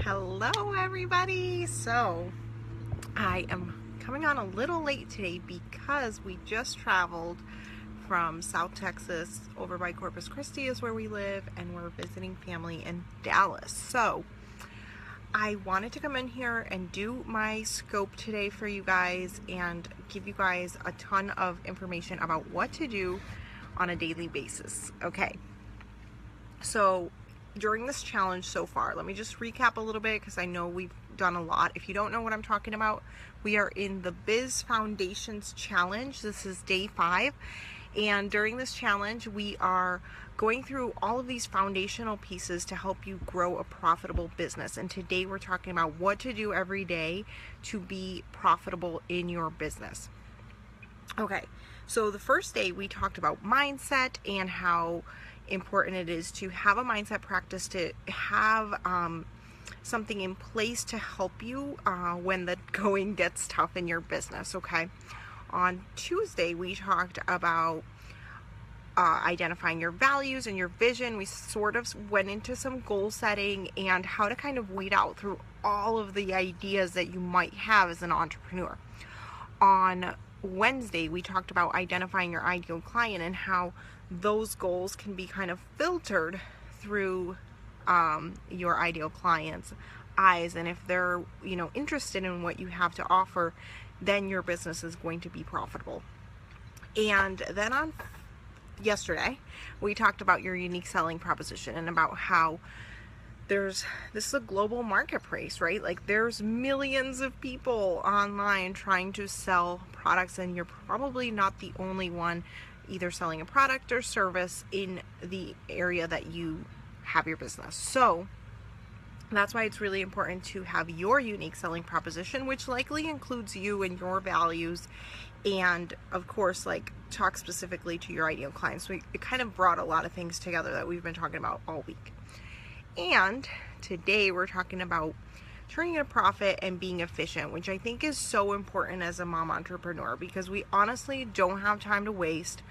Hello everybody. So I am coming on a little late today because we just traveled from South Texas over by Corpus Christi is where we live, and we're visiting family in Dallas. So I wanted to come in here and do my scope today for you guys and give you guys a ton of information about what to do on a daily basis. Okay, so during this challenge so far, let me just recap a little bit because I know we've done a lot. If you don't know what I'm talking about, we are in the Biz Foundations Challenge. This is day 5, and during this challenge we are going through all of these foundational pieces to help you grow a profitable business. And today we're talking about what to do every day to be profitable in your business. Okay, so the first day we talked about mindset and how important it is to have a mindset practice, to have something in place to help you when the going gets tough in your business. Okay, on Tuesday we talked about identifying your values and your vision. We sort of went into some goal setting and how to kind of weed out through all of the ideas that you might have as an entrepreneur. On Wednesday we talked about identifying your ideal client and how those goals can be kind of filtered through your ideal client's eyes, and if they're interested in what you have to offer, then your business is going to be profitable. And then on yesterday we talked about your unique selling proposition and about how this is a global marketplace, right? Like, there's millions of people online trying to sell products, and you're probably not the only one either selling a product or service in the area that you have your business. So that's why it's really important to have your unique selling proposition, which likely includes you and your values, and of course, like, talk specifically to your ideal clients. So it kind of brought a lot of things together that we've been talking about all week. And today we're talking about turning a profit and being efficient, which I think is so important as a mom entrepreneur, because we honestly don't have time to waste.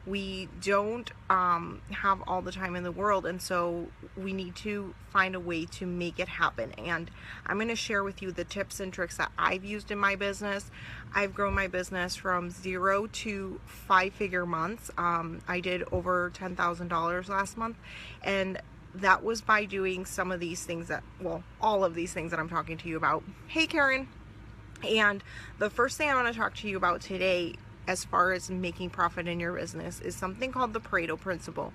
We don't have all the time in the world, and so we need to find a way to make it happen. And I'm going to share with you the tips and tricks that I've used in my business. I've grown my business from 0 to 5-figure months. I did over $10,000 last month, and that was by doing some of these things all of these things that I'm talking to you about. Hey Karen. And the first thing I want to talk to you about today as far as making profit in your business is something called the Pareto principle.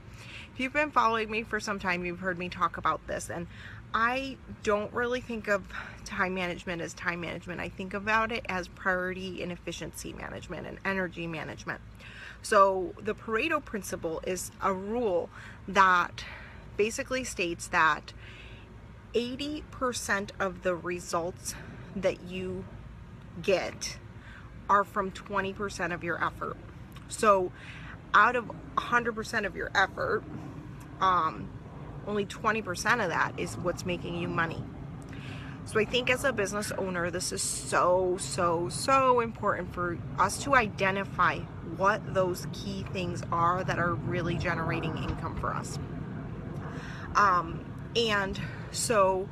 If you've been following me for some time, you've heard me talk about this, and I don't really think of time management as time management. I think about it as priority and efficiency management and energy management. So the Pareto principle is a rule that basically states that 80% of the results that you get are from 20% of your effort. So out of 100% of your effort, only 20% of that is what's making you money. So I think as a business owner, this is so important for us to identify what those key things are that are really generating income for us. And so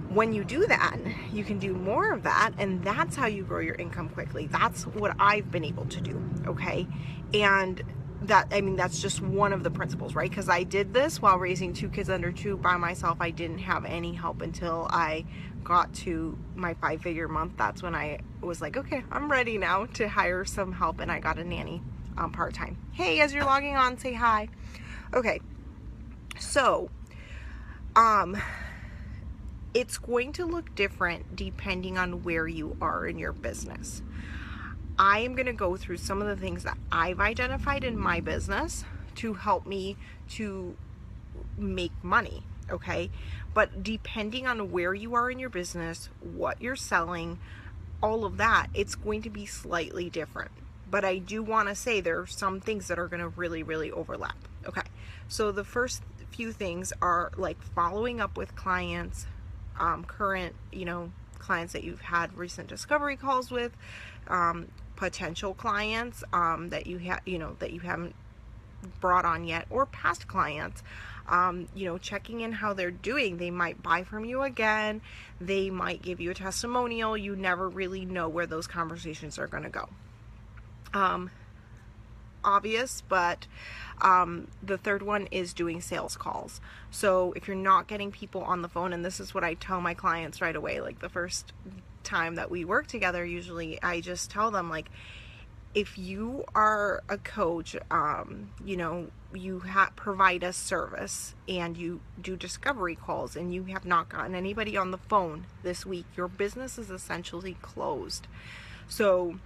when you do that, you can do more of that, and that's how you grow your income quickly. That's what I've been able to do. Okay. And that's just one of the principles, right? Because I did this while raising 2 kids under 2 by myself. I didn't have any help until I got to my 5-figure month. That's when I was like, okay, I'm ready now to hire some help, and I got a nanny part-time. Hey, as you're logging on, say hi. Okay. So, it's going to look different depending on where you are in your business. I am going to go through some of the things that I've identified in my business to help me to make money, okay? But depending on where you are in your business, what you're selling, all of that, it's going to be slightly different. But I do want to say there are some things that are going to really overlap. Okay, so the first few things are like following up with clients, current, clients that you've had recent discovery calls with, potential clients that you haven't brought on yet, or past clients. you know, checking in how they're doing. They might buy from you again. They might give you a testimonial. You never really know where those conversations are going to go. Obvious, but the third one is doing sales calls. So if you're not getting people on the phone, and this is what I tell my clients right away, like the first time that we work together, usually I just tell them, like, if you are a coach, you know, you provide a service and you do discovery calls and you have not gotten anybody on the phone this week, your business is essentially closed. So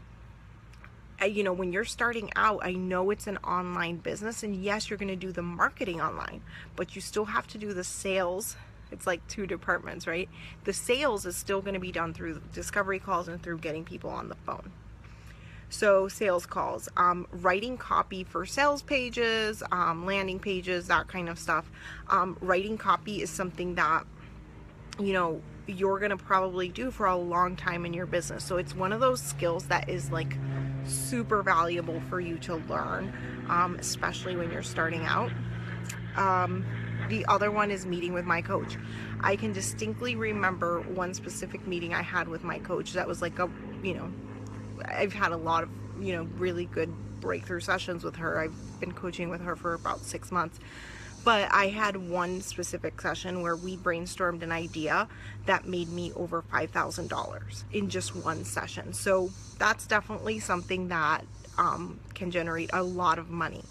you know, when you're starting out, I know it's an online business, and yes, you're going to do the marketing online, but you still have to do the sales. It's like two departments, right? The sales is still going to be done through discovery calls and through getting people on the phone. So sales calls, writing copy for sales pages, landing pages, that kind of stuff. Writing copy is something that, you know, you're going to probably do for a long time in your business. So it's one of those skills that is like super valuable for you to learn, especially when you're starting out. The other one is meeting with my coach. I can distinctly remember one specific meeting I had with my coach that was like a, you know, I've had a lot of, you know, really good breakthrough sessions with her. I've been coaching with her for about 6 months. But I had one specific session where we brainstormed an idea that made me over $5,000 in just one session. So that's definitely something that can generate a lot of money.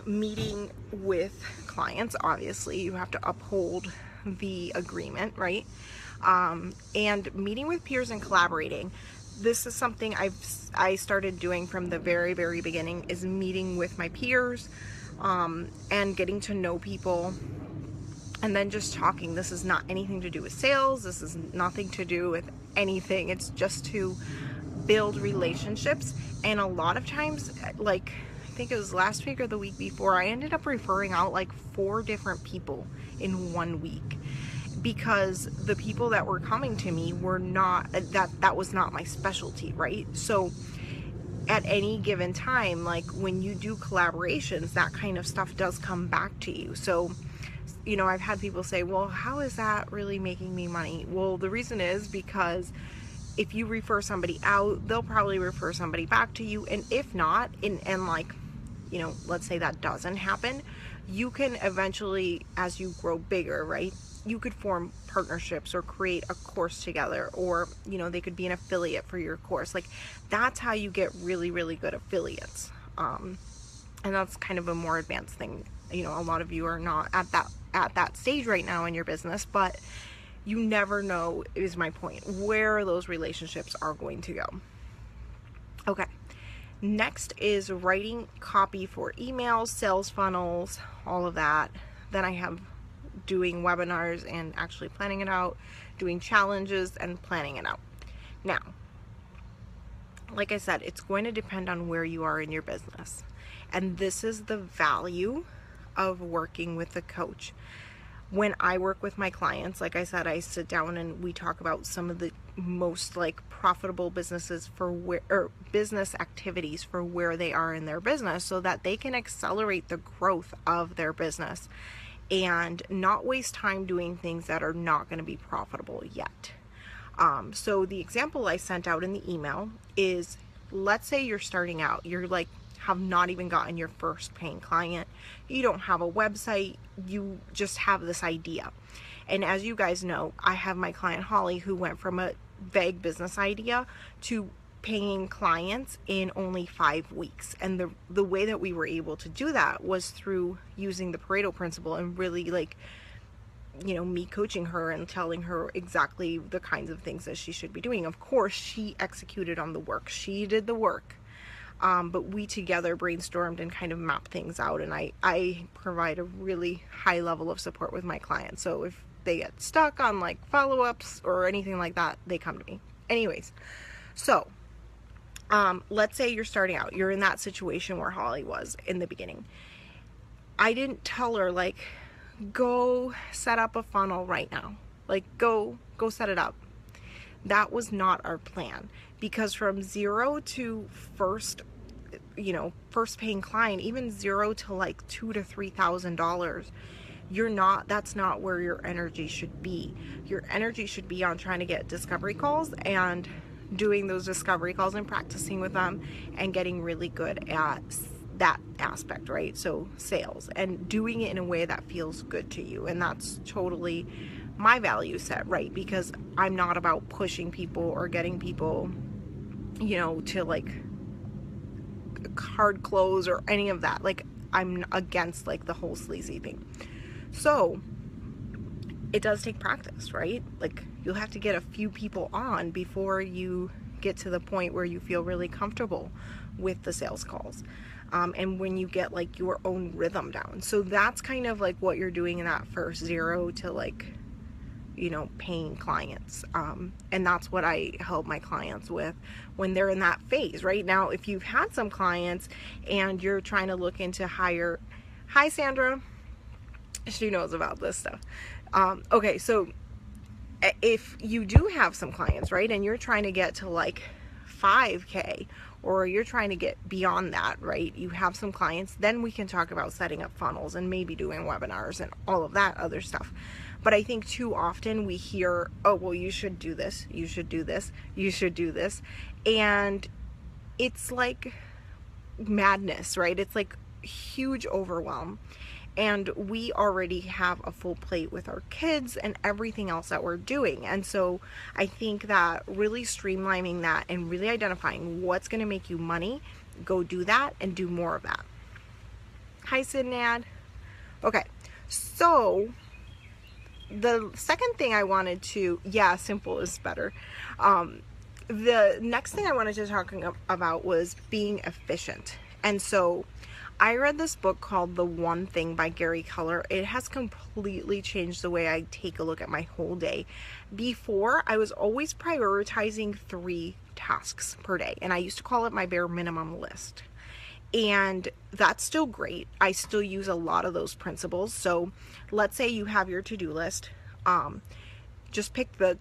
Meeting with clients, obviously, you have to uphold the agreement, right? And meeting with peers and collaborating. This is something I started doing from the very, very beginning, is meeting with my peers, and getting to know people, and then just talking. This is not anything to do with sales. This is nothing to do with anything. It's just to build relationships. And a lot of times, like, I think it was last week or the week before, I ended up referring out like 4 different people in 1 week, because the people that were coming to me were not, that was not my specialty, right? So at any given time, like when you do collaborations, that kind of stuff does come back to you. So, you know, I've had people say, well, how is that really making me money? Well, the reason is because if you refer somebody out, they'll probably refer somebody back to you. And if not, and like, you know, let's say that doesn't happen, you can eventually, as you grow bigger, right, you could form partnerships or create a course together, or, you know, they could be an affiliate for your course. Like, that's how you get really, really good affiliates. And that's kind of a more advanced thing. You know, a lot of you are not at that stage right now in your business, but you never know, is my point, where those relationships are going to go. Okay. Next is writing copy for emails, sales funnels, all of that. Then I have doing webinars and actually planning it out, doing challenges and planning it out. Now, like I said, it's going to depend on where you are in your business. And this is the value of working with a coach. When I work with my clients, like I said, I sit down and we talk about some of the most like profitable businesses for where, or business activities for where they are in their business, so that they can accelerate the growth of their business and not waste time doing things that are not going to be profitable yet. So the example I sent out in the email is, let's say you're starting out, you're like, have not even gotten your first paying client, you don't have a website, you just have this idea. And as you guys know, I have my client Holly, who went from a vague business idea to paying clients in only 5 weeks. And the way that we were able to do that was through using the Pareto principle, and really, like, you know, me coaching her and telling her exactly the kinds of things that she should be doing. Of course, she executed on the work. She did the work. But we together brainstormed and kind of mapped things out. And I provide a really high level of support with my clients. So if they get stuck on like follow-ups or anything like that, they come to me. Anyways, so let's say you're starting out. You're in that situation where Holly was in the beginning. I didn't tell her, like, go set up a funnel right now. Like, go set it up. That was not our plan, because from 0 to first first paying client, even $0 to like $2,000 to $3,000, that's not where your energy should be. Your energy should be on trying to get discovery calls and doing those discovery calls and practicing with them and getting really good at that aspect, right? So sales, and doing it in a way that feels good to you. And that's totally my value set, right? Because I'm not about pushing people or getting people, to like hard close or any of that. Like, I'm against like the whole sleazy thing. So it does take practice, right? Like, you'll have to get a few people on before you get to the point where you feel really comfortable with the sales calls. And when you get like your own rhythm down. So that's kind of like what you're doing in that first 0 to like, paying clients. And that's what I help my clients with when they're in that phase. Right now, if you've had some clients and you're trying to look into higher, hi Sandra, she knows about this stuff. Okay, so if you do have some clients, right, and you're trying to get to like 5K, or you're trying to get beyond that, right, you have some clients, then we can talk about setting up funnels and maybe doing webinars and all of that other stuff. But I think too often we hear, oh, well, you should do this, you should do this, you should do this. And it's like madness, right? It's like huge overwhelm. And we already have a full plate with our kids and everything else that we're doing. And so I think that really streamlining that and really identifying what's going to make you money, go do that and do more of that. Hi, Sidnad. Okay, so the second thing I wanted to, simple is better. The next thing I wanted to talk about was being efficient. And so I read this book called The One Thing by Gary Keller. It has completely changed the way I take a look at my whole day. Before, I was always prioritizing 3 tasks per day, and I used to call it my bare minimum list. And that's still great. I still use a lot of those principles. So let's say you have your to-do list. Just pick the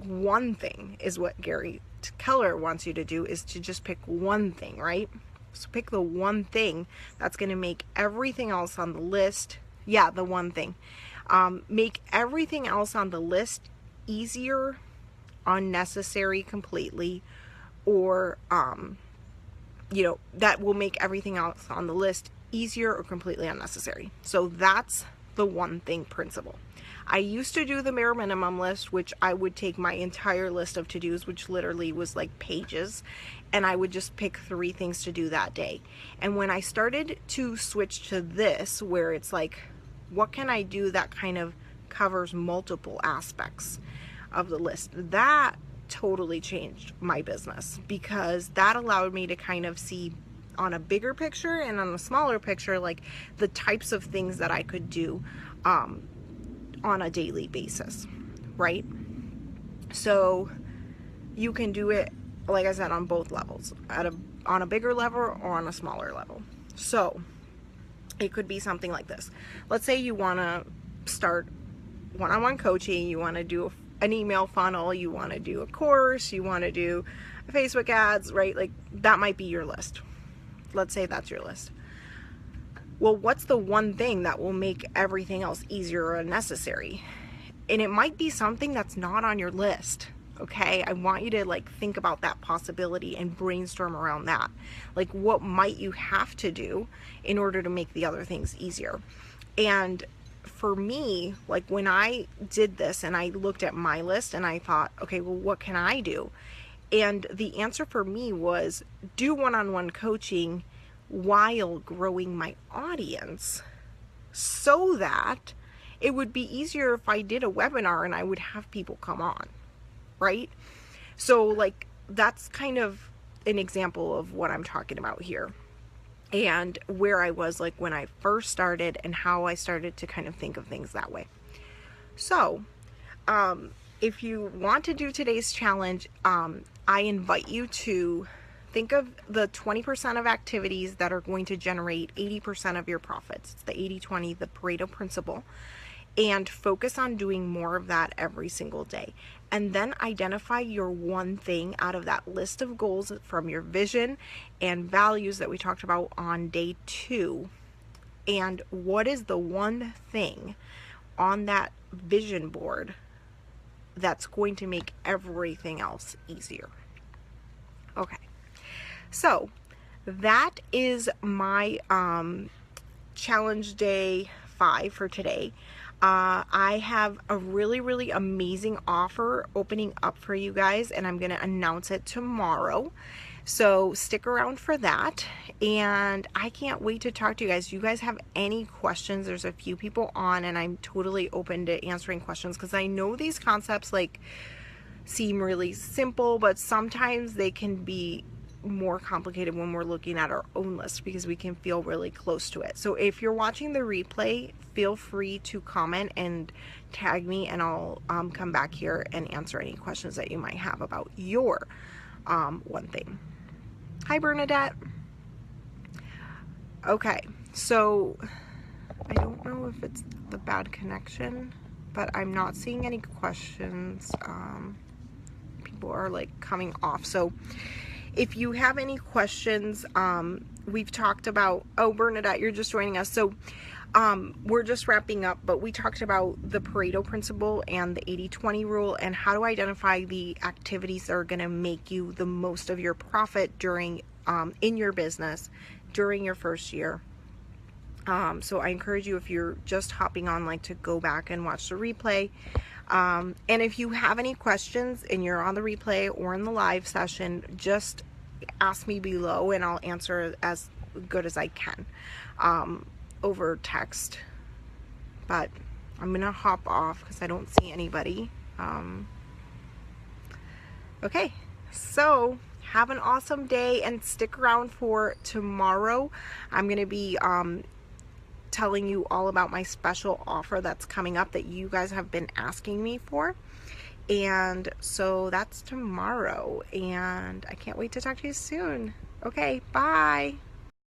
one thing is what Gary Keller wants you to do, is to just pick one thing, right? So pick the one thing that's going to make everything else on the list, the one thing, make everything else on the list easier, unnecessary completely, or, that will make everything else on the list easier or completely unnecessary. So that's the one thing principle. I used to do the bare minimum list, which I would take my entire list of to-dos, which literally was like pages, and I would just pick 3 things to do that day. And when I started to switch to this, where it's like, what can I do that kind of covers multiple aspects of the list, that totally changed my business, because that allowed me to kind of see on a bigger picture and on a smaller picture, like the types of things that I could do on a daily basis, right? So you can do it, like I said, on both levels, on a bigger level or on a smaller level. So it could be something like this. Let's say you want to start one-on-one coaching, you want to do an email funnel, you want to do a course, you want to do Facebook ads, right? Like, that might be your list. Let's say that's your list. Well, what's the one thing that will make everything else easier or unnecessary? And it might be something that's not on your list, okay? I want you to like think about that possibility and brainstorm around that. Like, what might you have to do in order to make the other things easier? And for me, like when I did this and I looked at my list and I thought, okay, well, what can I do? And the answer for me was do one-on-one coaching while growing my audience, so that it would be easier if I did a webinar and I would have people come on, right? So like, that's kind of an example of what I'm talking about here, and where I was like when I first started and how I started to kind of think of things that way. So if you want to do today's challenge, I invite you to think of the 20% of activities that are going to generate 80% of your profits. It's the 80-20, the Pareto principle. and focus on doing more of that every single day. And then identify your one thing out of that list of goals from your vision and values that we talked about on day 2. And what is the one thing on that vision board that's going to make everything else easier? Okay, so that is my challenge day 5 for today. I have a really amazing offer opening up for you guys, and I'm going to announce it tomorrow. So stick around for that, and I can't wait to talk to you guys. Do you guys have any questions? There's a few people on, and I'm totally open to answering questions, because I know these concepts like seem really simple, but sometimes they can be more complicated when we're looking at our own list, because we can feel really close to it. So if you're watching the replay, feel free to comment and tag me, and I'll come back here and answer any questions that you might have about your one thing. Hi, Bernadette. Okay, so I don't know if it's the bad connection, but I'm not seeing any questions. People are like coming off. So if you have any questions, we've talked about, oh, Bernadette, you're just joining us. So we're just wrapping up, but we talked about the Pareto principle and the 80-20 rule, and how to identify the activities that are going to make you the most of your profit during in your business during your first year. So I encourage you, if you're just hopping on, like, to go back and watch the replay. And if you have any questions and you're on the replay or in the live session, just ask me below and I'll answer as good as I can over text. But I'm gonna hop off because I don't see anybody. Okay, so have an awesome day, and stick around for tomorrow. I'm gonna be telling you all about my special offer that's coming up that you guys have been asking me for. And so that's tomorrow, and I can't wait to talk to you soon. Okay, bye.